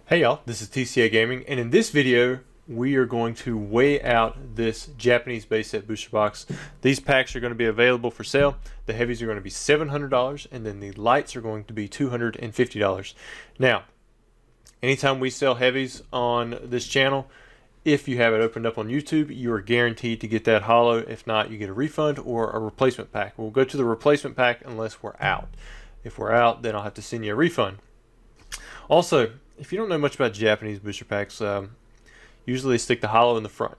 Hey y'all, this is TCA Gaming, and in this video we are going to weigh out this Japanese base set booster box. These packs are going to be available for sale. The heavies are going to be $700, and then the lights are going to be $250. Now, anytime we sell heavies on this channel, if you have it opened up on YouTube, you are guaranteed to get that holo. If not, you get a refund or a replacement pack. We'll go to the replacement pack unless we're out. If we're out, then I'll have to send you a refund. Also, if you don't know much about Japanese booster packs, usually they stick the holo in the front.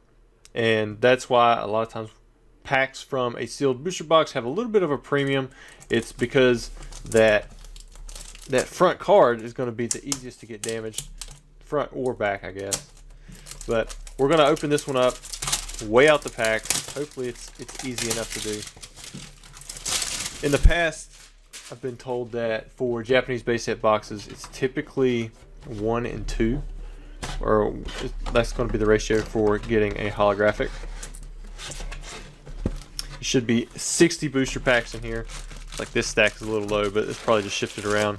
And that's why a lot of times packs from a sealed booster box have a little bit of a premium. It's because that front card is going to be the easiest to get damaged, front or back, I guess. But we're going to open this one up, weigh out the packs. Hopefully it's easy enough to do. In the past, I've been told that for Japanese base set boxes, it's typically 1 and 2, or that's going to be the ratio for getting a holographic. It should be 60 booster packs in here. Like, this stack is a little low, but it's probably just shifted around.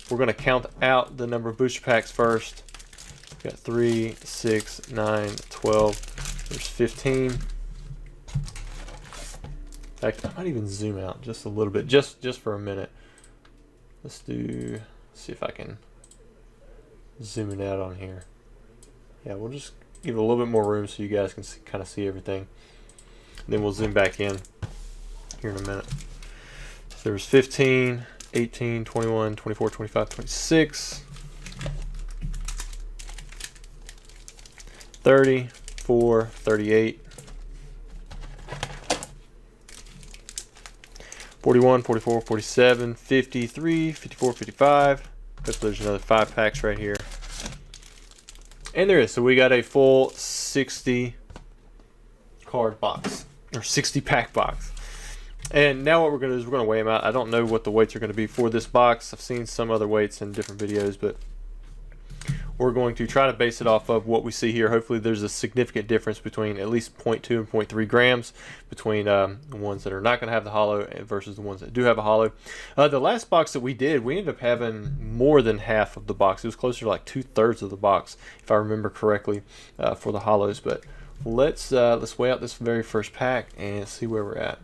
We're going to count out the number of booster packs first. We've got 3, 6, 9, 12. There's 15. In fact, I might even zoom out just a little bit, just for a minute. Let's see if I can zoom it out on here. Yeah, we'll just give it a little bit more room so you guys can kind of see everything. And then we'll zoom back in here in a minute. So there's 15, 18, 21, 24, 25, 26, 30, 4, 38, 41, 44, 47, 53, 54, 55. Hopefully there's another 5 packs right here. And there is. So we got a full 60 card box, or 60 pack box. And now what we're going to do is we're going to weigh them out. I don't know what the weights are going to be for this box. I've seen some other weights in different videos, but we're going to try to base it off of what we see here. Hopefully there's a significant difference between at least 0.2 and 0.3 grams between the ones that are not going to have the holo versus the ones that do have a holo. The last box that we did, we ended up having more than half of the box. It was closer to like 2/3 of the box, if I remember correctly, for the holos. But let's weigh out this very first pack and see where we're at.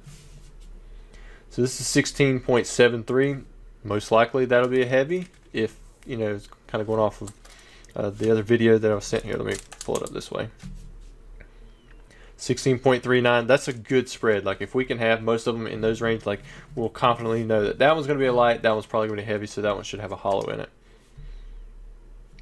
So this is 16.73. Most likely that'll be a heavy, if, you know, it's kind of going off of the other video that I was sent here. Let me pull it up this way. 16.39. That's a good spread. Like, if we can have most of them in those range, like, we'll confidently know that that one's going to be a light, that one's probably going to be heavy, so that one should have a holo in it.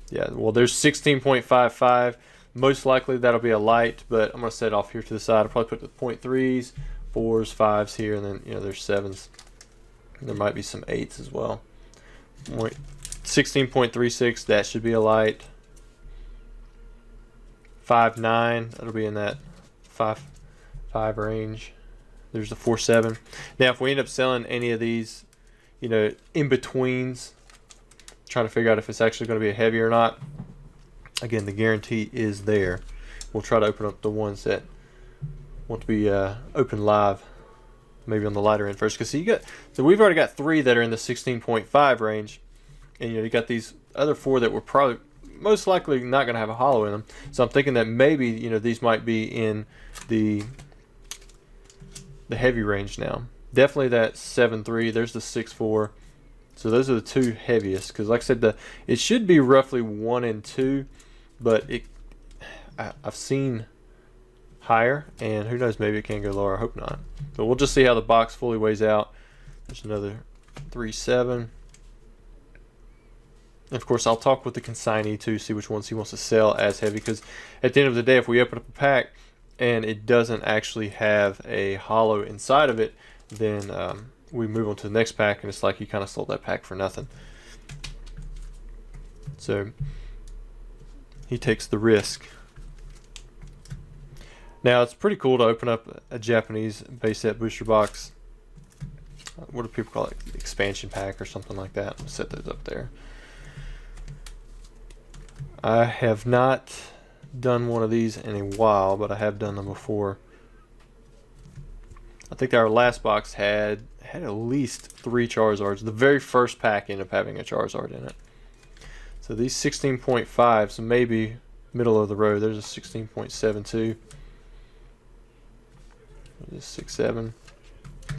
Yeah, well, there's 16.55. Most likely that'll be a light, but I'm going to set it off here to the side. I'll probably put the 0.3s, 4s, 5s here, and then, you know, there's 7s. And there might be some 8s as well. 16.36, that should be a light. 5.9, that'll be in that 5 range. There's the 4.7. Now, if we end up selling any of these, you know, in betweens, trying to figure out if it's actually going to be a heavy or not, again, the guarantee is there. We'll try to open up the ones that want to be open live, maybe on the lighter end first. Because so we've already got 3 that are in the 16.5 range. And, you know, you got these other 4 that were probably most likely not going to have a holo in them. So I'm thinking that maybe, you know, these might be in the heavy range now. Definitely that 7.3. There's the 6.4. So those are the 2 heaviest. Because, like I said, it should be roughly 1 and 2, but I've seen higher, and who knows, maybe it can go lower. I hope not. But we'll just see how the box fully weighs out. There's another 3.7. Of course, I'll talk with the consignee to see which ones he wants to sell as heavy, because at the end of the day, if we open up a pack and it doesn't actually have a holo inside of it, then we move on to the next pack, and it's like you kind of sold that pack for nothing. So he takes the risk. Now, it's pretty cool to open up a Japanese base set booster box. What do people call it? Expansion pack or something like that. I'll set those up there. I have not done one of these in a while, but I have done them before. I think our last box had at least 3 Charizards. The very first pack ended up having a Charizard in it. So these 16.5, so maybe middle of the road. There's a 16.72. There's 6.7.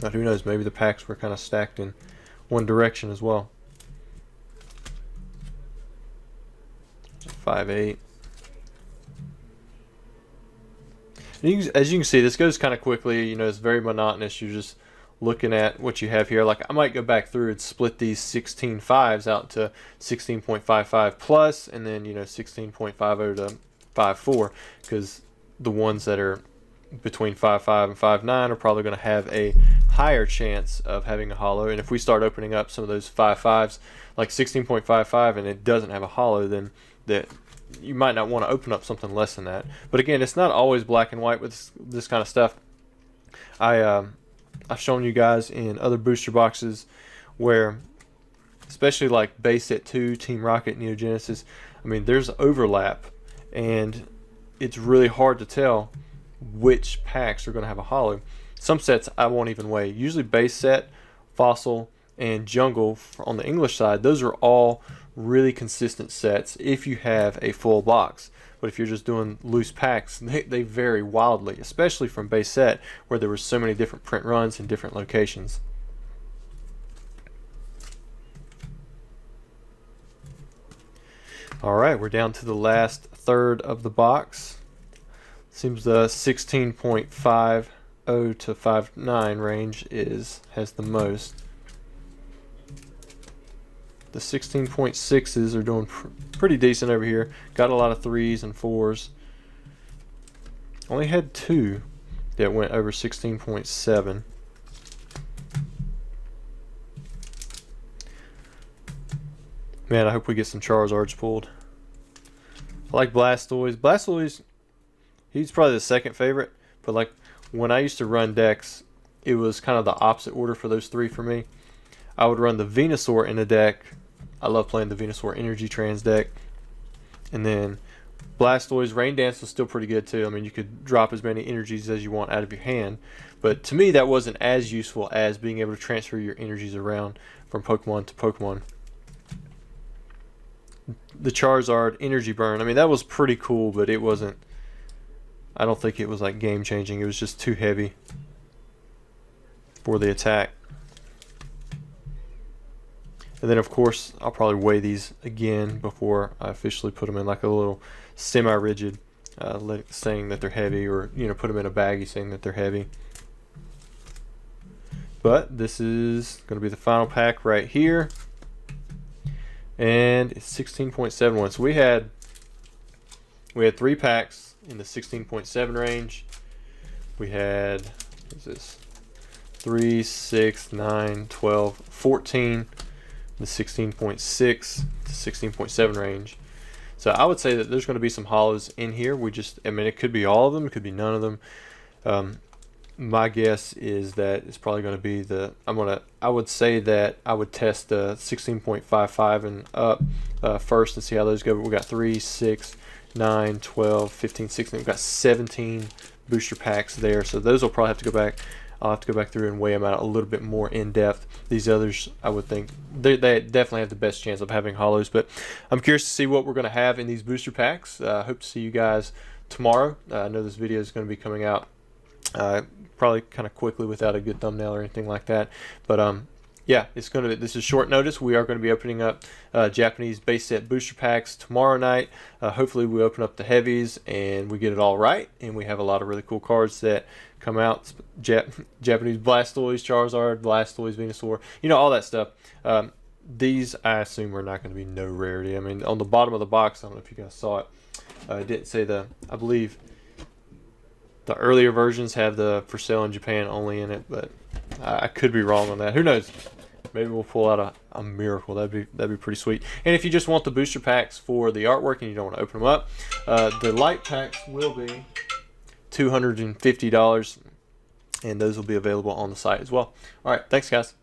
Now who knows? Maybe the packs were kind of stacked in one direction as well. 5.8. As you can see, this goes kind of quickly. You know, it's very monotonous. You're just looking at what you have here. Like, I might go back through and split these 16.5s out to 16.55 plus, and then, you know, 16.50 to 5.4, because the ones that are between 5.5 and 5.9 are probably going to have a higher chance of having a hollow. And if we start opening up some of those 5.5s, like 16.55, and it doesn't have a hollow, then that you might not want to open up something less than that. But again, it's not always black and white with this kind of stuff. I've shown you guys in other booster boxes where, especially like base set 2, Team Rocket, Neo Genesis, I mean, there's overlap, and it's really hard to tell which packs are going to have a hollow. Some sets I won't even weigh. Usually base set, Fossil, and Jungle on the English side, those are all really consistent sets if you have a full box. But if you're just doing loose packs, they vary wildly, especially from base set, where there were so many different print runs in different locations. Alright, we're down to the last third of the box. Seems the 16.50 to 5.9 range has the most. The 16.6s are doing pretty decent over here. Got a lot of 3s and 4s. Only had 2 that went over 16.7. Man, I hope we get some Charizards pulled. I like Blastoise. Blastoise, he's probably the second favorite. But like when I used to run decks, it was kind of the opposite order for those 3 for me. I would run the Venusaur in a deck. I love playing the Venusaur Energy Trans deck. And then Blastoise, Rain Dance was still pretty good too. I mean, you could drop as many energies as you want out of your hand. But to me, that wasn't as useful as being able to transfer your energies around from Pokemon to Pokemon. The Charizard Energy Burn, I mean, that was pretty cool, but it wasn't, I don't think it was like game changing. It was just too heavy for the attack. And then of course I'll probably weigh these again before I officially put them in like a little semi-rigid saying that they're heavy, or you know, put them in a baggie saying that they're heavy. But this is going to be the final pack right here, and it's 16.71. So we had 3 packs in the 16.7 range. We had, what is this, 3, 6, 9, 12, 14. The 16.6 to 16.7 range. So I would say that there's going to be some hollows in here. I mean, it could be all of them, it could be none of them. My guess is that it's probably going to be I would say that I would test the 16.55 and up first and see how those go. But we got 3, 6, 9, 12, 15, 16. We've got 17 booster packs there. So those will probably have to go back. I'll have to go back through and weigh them out a little bit more in depth. These others, I would think, they definitely have the best chance of having hollows. But I'm curious to see what we're going to have in these booster packs. I hope to see you guys tomorrow. I know this video is going to be coming out probably kind of quickly without a good thumbnail or anything like that. But yeah, this is short notice. We are going to be opening up Japanese base set booster packs tomorrow night. Hopefully we open up the heavies and we get it all right, and we have a lot of really cool cards that come out. Japanese Blastoise, Charizard, Blastoise, Venusaur, you know, all that stuff. These I assume are not going to be no rarity. I mean, on the bottom of the box, I don't know if you guys saw it, it didn't say I believe the earlier versions have the for sale in Japan only in it, but I could be wrong on that. Who knows? Maybe we'll pull out a miracle. That'd be pretty sweet. And if you just want the booster packs for the artwork and you don't want to open them up, the light packs will be $250, and those will be available on the site as well. All right, thanks guys.